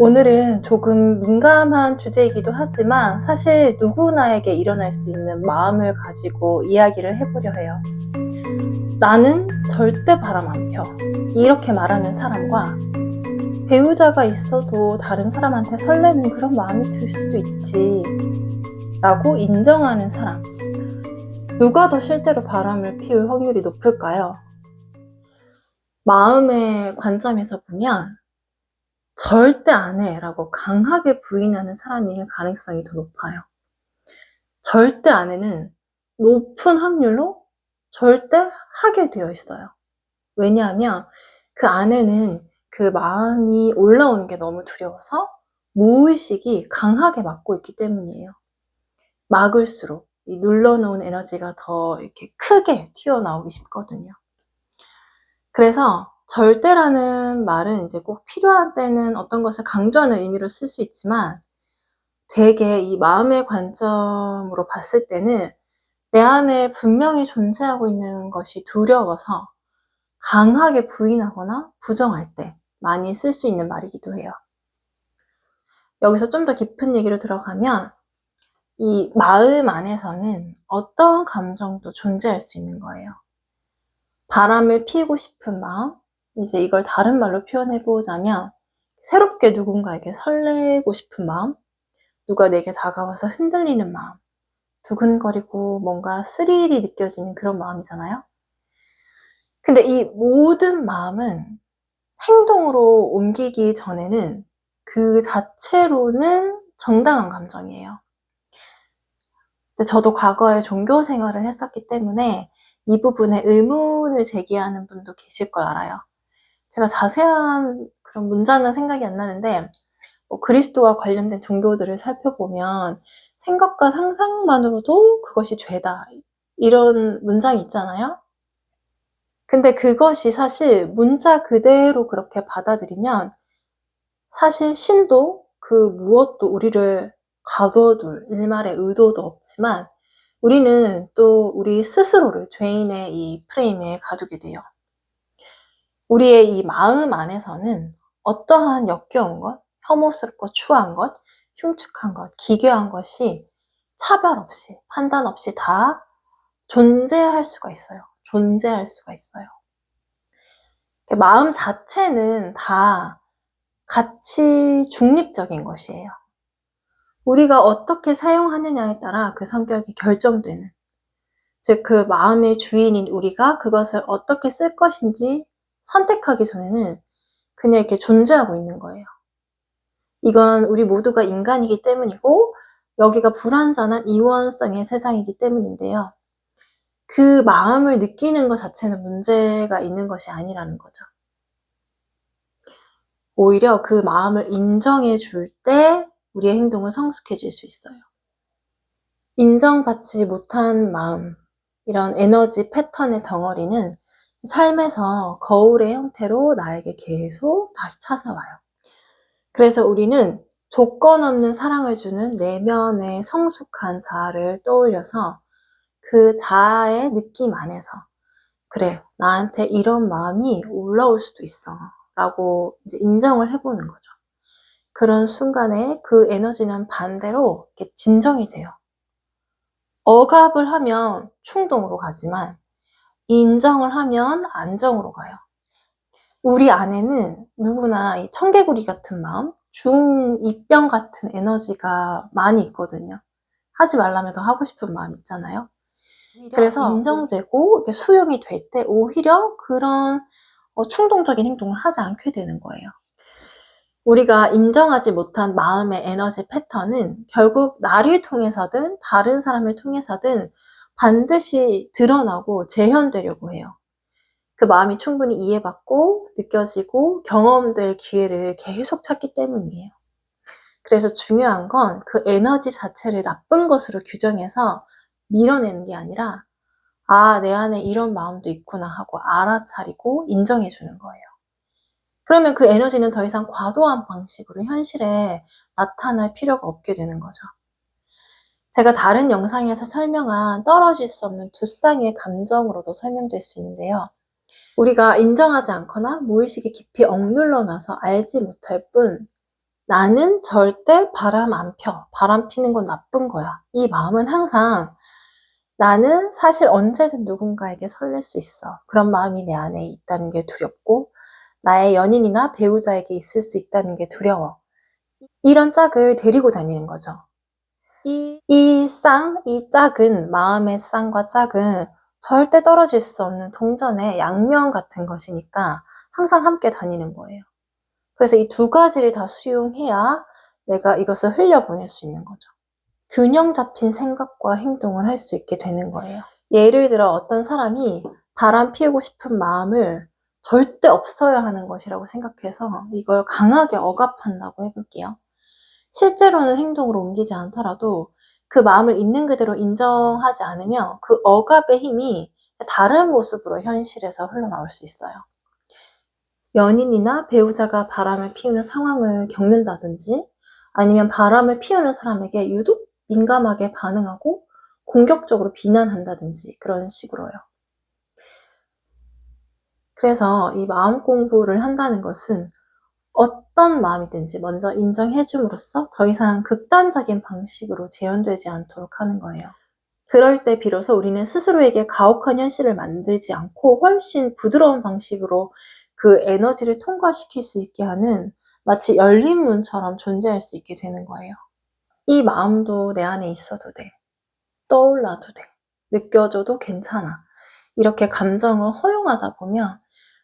오늘은 조금 민감한 주제이기도 하지만 사실 누구나에게 일어날 수 있는 마음을 가지고 이야기를 해보려 해요. 나는 절대 바람 안 펴. 이렇게 말하는 사람과 배우자가 있어도 다른 사람한테 설레는 그런 마음이 들 수도 있지 라고 인정하는 사람. 누가 더 실제로 바람을 피울 확률이 높을까요? 마음의 관점에서 보면 절대 안 해 라고 강하게 부인하는 사람일 가능성이 더 높아요. 절대 안 해는 높은 확률로 절대 하게 되어 있어요. 왜냐하면 그 안에는 그 마음이 올라오는 게 너무 두려워서 무의식이 강하게 막고 있기 때문이에요. 막을수록 이 눌러놓은 에너지가 더 이렇게 크게 튀어나오기 쉽거든요. 그래서 절대라는 말은 이제 꼭 필요한 때는 어떤 것을 강조하는 의미로 쓸 수 있지만 되게 이 마음의 관점으로 봤을 때는 내 안에 분명히 존재하고 있는 것이 두려워서 강하게 부인하거나 부정할 때 많이 쓸 수 있는 말이기도 해요. 여기서 좀 더 깊은 얘기로 들어가면 이 마음 안에서는 어떤 감정도 존재할 수 있는 거예요. 바람을 피우고 싶은 마음, 이제 이걸 다른 말로 표현해 보자면 새롭게 누군가에게 설레고 싶은 마음, 누가 내게 다가와서 흔들리는 마음, 두근거리고 뭔가 스릴이 느껴지는 그런 마음이잖아요. 근데 이 모든 마음은 행동으로 옮기기 전에는 그 자체로는 정당한 감정이에요. 근데 저도 과거에 종교 생활을 했었기 때문에 이 부분에 의문을 제기하는 분도 계실 걸 알아요. 제가 자세한 그런 문장은 생각이 안 나는데 그리스도와 관련된 종교들을 살펴보면 생각과 상상만으로도 그것이 죄다 이런 문장이 있잖아요. 근데 그것이 사실 문자 그대로 그렇게 받아들이면 사실 신도 그 무엇도 우리를 가둬둘 일말의 의도도 없지만 우리는 또 우리 스스로를 죄인의 이 프레임에 가두게 돼요. 우리의 이 마음 안에서는 어떠한 역겨운 것, 혐오스럽고 추한 것, 흉측한 것, 기괴한 것이 차별 없이, 판단 없이 다 존재할 수가 있어요. 존재할 수가 있어요. 마음 자체는 다 가치 중립적인 것이에요. 우리가 어떻게 사용하느냐에 따라 그 성격이 결정되는, 즉 그 마음의 주인인 우리가 그것을 어떻게 쓸 것인지 선택하기 전에는 그냥 이렇게 존재하고 있는 거예요. 이건 우리 모두가 인간이기 때문이고 여기가 불완전한 이원성의 세상이기 때문인데요. 그 마음을 느끼는 것 자체는 문제가 있는 것이 아니라는 거죠. 오히려 그 마음을 인정해 줄 때 우리의 행동은 성숙해질 수 있어요. 인정받지 못한 마음, 이런 에너지 패턴의 덩어리는 삶에서 거울의 형태로 나에게 계속 다시 찾아와요. 그래서 우리는 조건 없는 사랑을 주는 내면의 성숙한 자아를 떠올려서 그 자아의 느낌 안에서 그래, 나한테 이런 마음이 올라올 수도 있어 라고 이제 인정을 해보는 거죠. 그런 순간에 그 에너지는 반대로 이렇게 진정이 돼요. 억압을 하면 충동으로 가지만 인정을 하면 안정으로 가요. 우리 안에는 누구나 이 청개구리 같은 마음, 중2병 같은 에너지가 많이 있거든요. 하지 말라면 더 하고 싶은 마음 있잖아요. 그래서 인정되고 이렇게 수용이 될 때 오히려 그런 충동적인 행동을 하지 않게 되는 거예요. 우리가 인정하지 못한 마음의 에너지 패턴은 결국 나를 통해서든 다른 사람을 통해서든 반드시 드러나고 재현되려고 해요. 그 마음이 충분히 이해받고 느껴지고 경험될 기회를 계속 찾기 때문이에요. 그래서 중요한 건 그 에너지 자체를 나쁜 것으로 규정해서 밀어내는 게 아니라 아, 내 안에 이런 마음도 있구나 하고 알아차리고 인정해 주는 거예요. 그러면 그 에너지는 더 이상 과도한 방식으로 현실에 나타날 필요가 없게 되는 거죠. 제가 다른 영상에서 설명한 떨어질 수 없는 두 쌍의 감정으로도 설명될 수 있는데요. 우리가 인정하지 않거나 무의식이 깊이 억눌러 놔서 알지 못할 뿐 나는 절대 바람 안 펴. 바람 피는 건 나쁜 거야. 이 마음은 항상 나는 사실 언제든 누군가에게 설렐 수 있어. 그런 마음이 내 안에 있다는 게 두렵고 나의 연인이나 배우자에게 있을 수 있다는 게 두려워. 이런 짝을 데리고 다니는 거죠. 이 짝은, 마음의 쌍과 짝은 절대 떨어질 수 없는 동전의 양면 같은 것이니까 항상 함께 다니는 거예요. 그래서 이 두 가지를 다 수용해야 내가 이것을 흘려보낼 수 있는 거죠. 균형 잡힌 생각과 행동을 할 수 있게 되는 거예요. 예를 들어 어떤 사람이 바람 피우고 싶은 마음을 절대 없어야 하는 것이라고 생각해서 이걸 강하게 억압한다고 해볼게요. 실제로는 행동으로 옮기지 않더라도 그 마음을 있는 그대로 인정하지 않으면 그 억압의 힘이 다른 모습으로 현실에서 흘러나올 수 있어요. 연인이나 배우자가 바람을 피우는 상황을 겪는다든지 아니면 바람을 피우는 사람에게 유독 민감하게 반응하고 공격적으로 비난한다든지 그런 식으로요. 그래서 이 마음 공부를 한다는 것은 어떤 마음이든지 먼저 인정해줌으로써 더 이상 극단적인 방식으로 재현되지 않도록 하는 거예요. 그럴 때 비로소 우리는 스스로에게 가혹한 현실을 만들지 않고 훨씬 부드러운 방식으로 그 에너지를 통과시킬 수 있게 하는 마치 열린 문처럼 존재할 수 있게 되는 거예요. 이 마음도 내 안에 있어도 돼. 떠올라도 돼. 느껴져도 괜찮아. 이렇게 감정을 허용하다 보면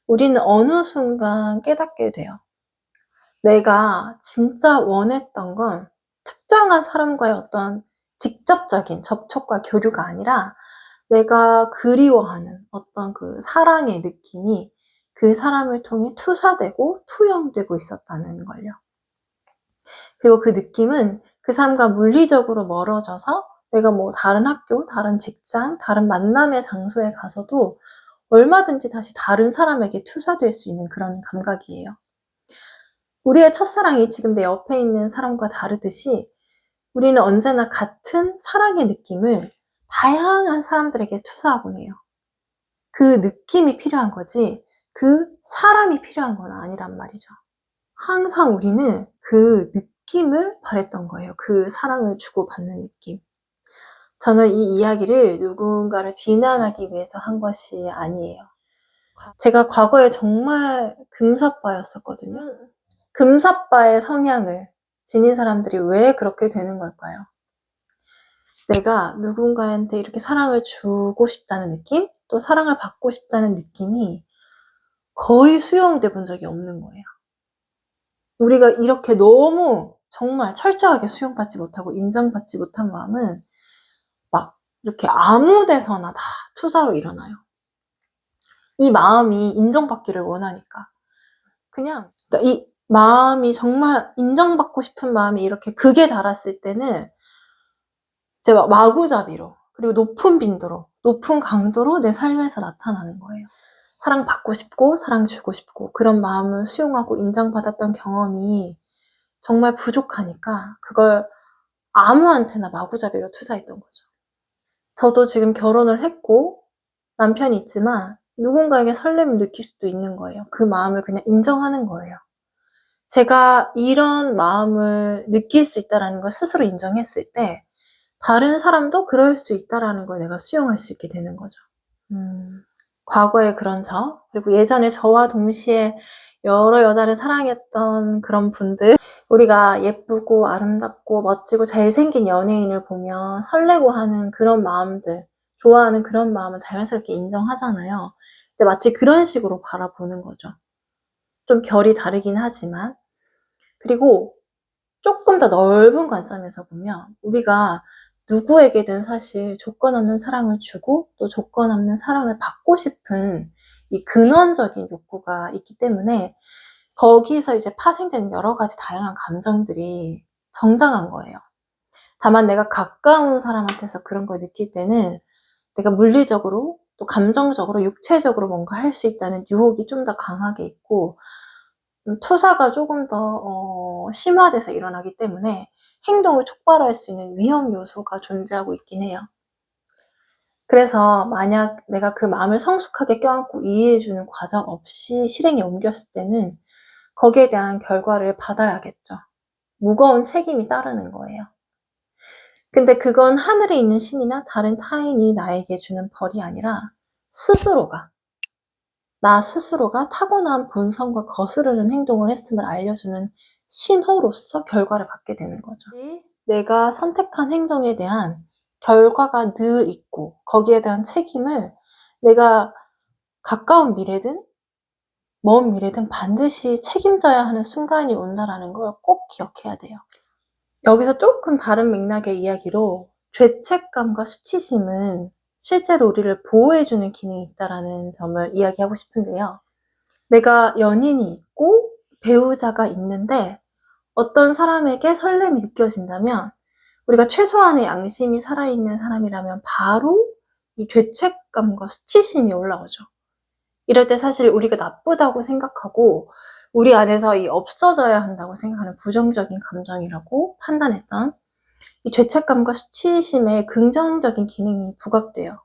우리는 어느 순간 깨닫게 돼요. 내가 진짜 원했던 건 특정한 사람과의 어떤 직접적인 접촉과 교류가 아니라 내가 그리워하는 어떤 그 사랑의 느낌이 그 사람을 통해 투사되고 투영되고 있었다는 걸요. 그리고 그 느낌은 그 사람과 물리적으로 멀어져서 내가 뭐 다른 학교, 다른 직장, 다른 만남의 장소에 가서도 얼마든지 다시 다른 사람에게 투사될 수 있는 그런 감각이에요. 우리의 첫사랑이 지금 내 옆에 있는 사람과 다르듯이 우리는 언제나 같은 사랑의 느낌을 다양한 사람들에게 투사하곤 해요. 그 느낌이 필요한 거지 그 사람이 필요한 건 아니란 말이죠. 항상 우리는 그 느낌을 바랬던 거예요. 그 사랑을 주고받는 느낌. 저는 이 이야기를 누군가를 비난하기 위해서 한 것이 아니에요. 제가 과거에 정말 금사빠였었거든요. 금사빠의 성향을 지닌 사람들이 왜 그렇게 되는 걸까요? 내가 누군가한테 이렇게 사랑을 주고 싶다는 느낌? 또 사랑을 받고 싶다는 느낌이 거의 수용돼 본 적이 없는 거예요. 우리가 이렇게 너무 정말 철저하게 수용받지 못하고 인정받지 못한 마음은 막 이렇게 아무 데서나 다 투사로 일어나요. 이 마음이 인정받기를 원하니까. 그러니까 이 마음이 정말 인정받고 싶은 마음이 이렇게 극에 달했을 때는 이제 마구잡이로 그리고 높은 빈도로 높은 강도로 내 삶에서 나타나는 거예요. 사랑받고 싶고 사랑 주고 싶고 그런 마음을 수용하고 인정받았던 경험이 정말 부족하니까 그걸 아무한테나 마구잡이로 투사했던 거죠. 저도 지금 결혼을 했고 남편이 있지만 누군가에게 설렘을 느낄 수도 있는 거예요. 그 마음을 그냥 인정하는 거예요. 제가 이런 마음을 느낄 수 있다는 걸 스스로 인정했을 때 다른 사람도 그럴 수 있다는 걸 내가 수용할 수 있게 되는 거죠. 과거의 그런 저, 그리고 예전에 저와 동시에 여러 여자를 사랑했던 그런 분들, 우리가 예쁘고 아름답고 멋지고 잘생긴 연예인을 보면 설레고 하는 그런 마음들, 좋아하는 그런 마음은 자연스럽게 인정하잖아요. 이제 마치 그런 식으로 바라보는 거죠. 좀 결이 다르긴 하지만. 그리고 조금 더 넓은 관점에서 보면 우리가 누구에게든 사실 조건 없는 사랑을 주고 또 조건 없는 사랑을 받고 싶은 이 근원적인 욕구가 있기 때문에 거기서 이제 파생되는 여러 가지 다양한 감정들이 정당한 거예요. 다만 내가 가까운 사람한테서 그런 걸 느낄 때는 내가 물리적으로 또 감정적으로 육체적으로 뭔가 할 수 있다는 유혹이 좀 더 강하게 있고 투사가 조금 더 심화돼서 일어나기 때문에 행동을 촉발할 수 있는 위험 요소가 존재하고 있긴 해요. 그래서 만약 내가 그 마음을 성숙하게 껴안고 이해해주는 과정 없이 실행에 옮겼을 때는 거기에 대한 결과를 받아야겠죠. 무거운 책임이 따르는 거예요. 근데 그건 하늘에 있는 신이나 다른 타인이 나에게 주는 벌이 아니라 나 스스로가 타고난 본성과 거스르는 행동을 했음을 알려주는 신호로서 결과를 받게 되는 거죠. 내가 선택한 행동에 대한 결과가 늘 있고 거기에 대한 책임을 내가 가까운 미래든 먼 미래든 반드시 책임져야 하는 순간이 온다라는 걸 꼭 기억해야 돼요. 여기서 조금 다른 맥락의 이야기로 죄책감과 수치심은 실제로 우리를 보호해주는 기능이 있다라는 점을 이야기하고 싶은데요. 내가 연인이 있고 배우자가 있는데 어떤 사람에게 설렘이 느껴진다면 우리가 최소한의 양심이 살아있는 사람이라면 바로 이 죄책감과 수치심이 올라오죠. 이럴 때 사실 우리가 나쁘다고 생각하고 우리 안에서 이 없어져야 한다고 생각하는 부정적인 감정이라고 판단했던 이 죄책감과 수치심의 긍정적인 기능이 부각돼요.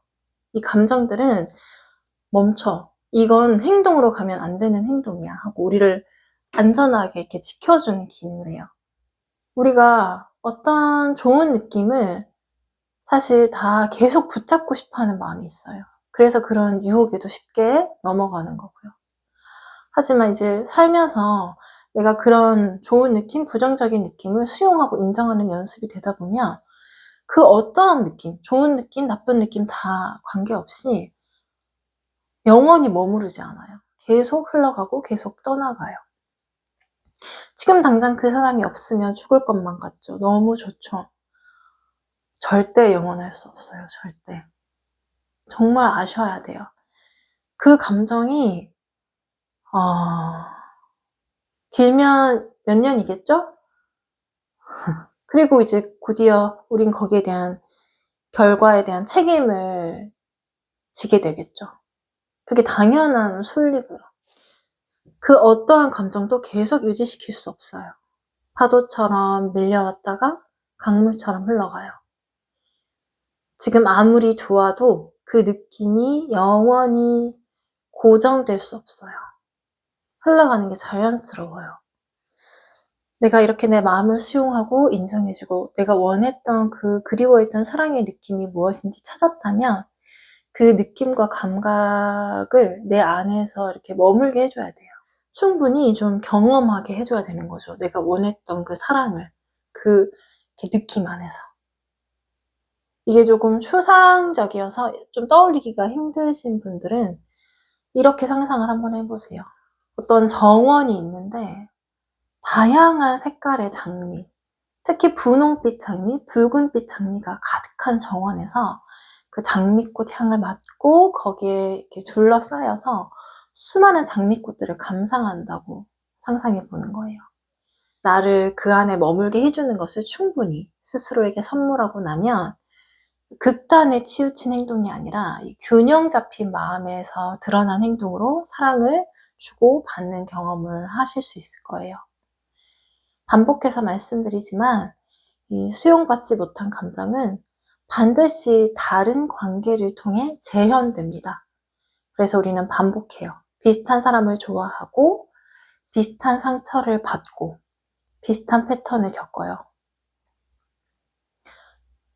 이 감정들은 멈춰. 이건 행동으로 가면 안 되는 행동이야 하고 우리를 안전하게 이렇게 지켜주는 기능을 해요. 우리가 어떤 좋은 느낌을 사실 다 계속 붙잡고 싶어 하는 마음이 있어요. 그래서 그런 유혹에도 쉽게 넘어가는 거고요. 하지만 이제 살면서 내가 그런 좋은 느낌, 부정적인 느낌을 수용하고 인정하는 연습이 되다 보면 그 어떠한 느낌, 좋은 느낌, 나쁜 느낌 다 관계없이 영원히 머무르지 않아요. 계속 흘러가고 계속 떠나가요. 지금 당장 그 사람이 없으면 죽을 것만 같죠. 너무 좋죠. 절대 영원할 수 없어요. 절대. 정말 아셔야 돼요. 그 감정이 길면 몇 년이겠죠? 그리고 이제 곧이어 우린 거기에 대한 결과에 대한 책임을 지게 되겠죠. 그게 당연한 순리고요. 그 어떠한 감정도 계속 유지시킬 수 없어요. 파도처럼 밀려왔다가 강물처럼 흘러가요. 지금 아무리 좋아도 그 느낌이 영원히 고정될 수 없어요. 흘러가는 게 자연스러워요. 내가 이렇게 내 마음을 수용하고 인정해주고 내가 원했던 그 그리워했던 사랑의 느낌이 무엇인지 찾았다면 그 느낌과 감각을 내 안에서 이렇게 머물게 해줘야 돼요. 충분히 좀 경험하게 해줘야 되는 거죠. 내가 원했던 그 사랑을 그 느낌 안에서. 이게 조금 추상적이어서 좀 떠올리기가 힘드신 분들은 이렇게 상상을 한번 해보세요. 어떤 정원이 있는데 다양한 색깔의 장미, 특히 분홍빛 장미, 붉은빛 장미가 가득한 정원에서 그 장미꽃 향을 맡고 거기에 이렇게 둘러싸여서 수많은 장미꽃들을 감상한다고 상상해 보는 거예요. 나를 그 안에 머물게 해주는 것을 충분히 스스로에게 선물하고 나면 극단에 치우친 행동이 아니라 이 균형 잡힌 마음에서 드러난 행동으로 사랑을 주고 받는 경험을 하실 수 있을 거예요. 반복해서 말씀드리지만 이 수용받지 못한 감정은 반드시 다른 관계를 통해 재현됩니다. 그래서 우리는 반복해요. 비슷한 사람을 좋아하고 비슷한 상처를 받고 비슷한 패턴을 겪어요.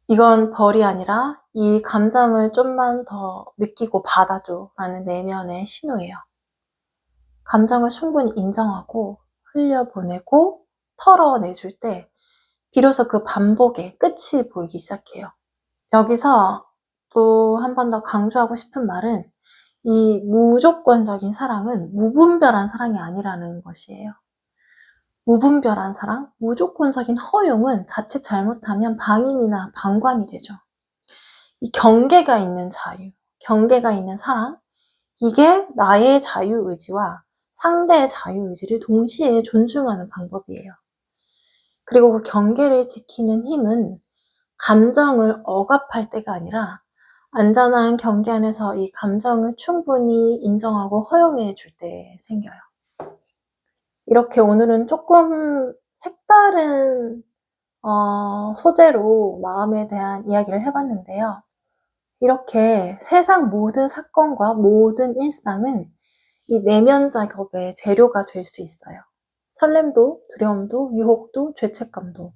이건 벌이 아니라 이 감정을 좀만 더 느끼고 받아줘 라는 내면의 신호예요. 감정을 충분히 인정하고 흘려보내고 털어내줄 때 비로소 그 반복의 끝이 보이기 시작해요. 여기서 또 한 번 더 강조하고 싶은 말은 이 무조건적인 사랑은 무분별한 사랑이 아니라는 것이에요. 무분별한 사랑, 무조건적인 허용은 자칫 잘못하면 방임이나 방관이 되죠. 이 경계가 있는 자유, 경계가 있는 사랑, 이게 나의 자유의지와 상대의 자유의지를 동시에 존중하는 방법이에요. 그리고 그 경계를 지키는 힘은 감정을 억압할 때가 아니라 안전한 경계 안에서 이 감정을 충분히 인정하고 허용해 줄 때 생겨요. 이렇게 오늘은 조금 색다른 소재로 마음에 대한 이야기를 해봤는데요. 이렇게 세상 모든 사건과 모든 일상은 이 내면 작업의 재료가 될 수 있어요. 설렘도, 두려움도, 유혹도, 죄책감도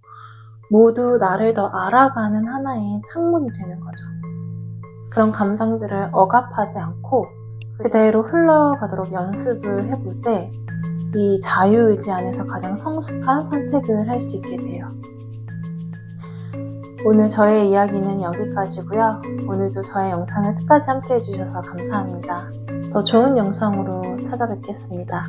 모두 나를 더 알아가는 하나의 창문이 되는 거죠. 그런 감정들을 억압하지 않고 그대로 흘러가도록 연습을 해볼 때 이 자유의지 안에서 가장 성숙한 선택을 할 수 있게 돼요. 오늘 저의 이야기는 여기까지고요. 오늘도 저의 영상을 끝까지 함께 해주셔서 감사합니다. 더 좋은 영상으로 찾아뵙겠습니다.